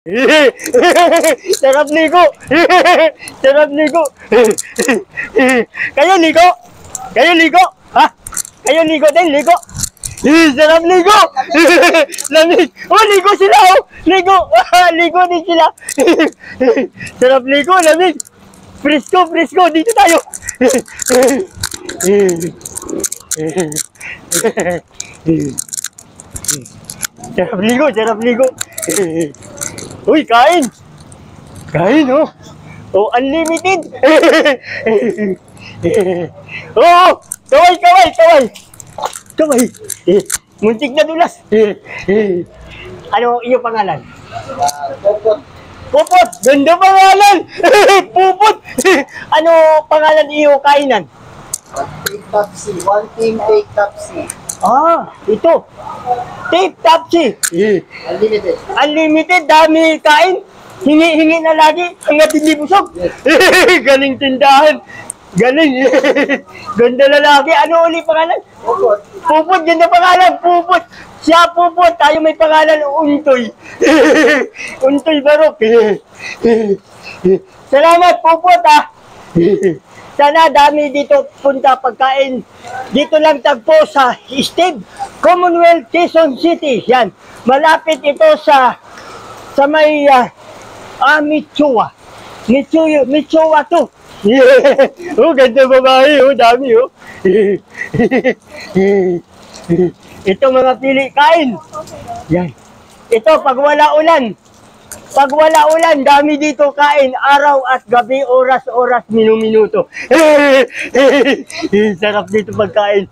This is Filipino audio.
Sarap ligo. Sarap ligo. Kayo ligo? Kayo ligo? Ha? Kayo ligo din, ligo? Sarap ligo. Lamig. Oh, ligo sila, oh. Ligo. Ligo din sila. Sarap ligo, lamig. Frisco, frisco. Dito tayo. Sarap ligo, sarap ligo. Uy, kain. Kain, oh. Oh, unlimited. Oh, kaway, kaway, kaway. Kaway. Muntik na dulas. Ano iyong pangalan? Popot. Pupot. Ganda pangalan. Pupot. Ano pangalan iyong kainan? Take Topsy. One team, take Topsy. Ah, ito. Take Topsy. Unlimited. Unlimited, dami kain. Hingi-hingi na lagi hanggat hindi busog. Galing tindahan. Galing. Ganda lalaki. Ano uli pangalan? Popot. Pupot, ganda pangalan. Pupot. Siya Pupot. Tayo may pangalan. Untoy. Untoy Barok. Salamat Pupot, ah. Sana dami dito punta pagkain. Dito lang tagpo sa Steve, Commonwealth, Quezon City. Yan. Malapit ito sa may Michoa. Michoa to. Oh, ganda babae. Oh, dami, oh. Ito mga pili kain. Yan. Ito pag wala ulan. Pag wala ulan, dami dito kain, araw at gabi, oras-oras, minuminuto. Sarap dito pagkain.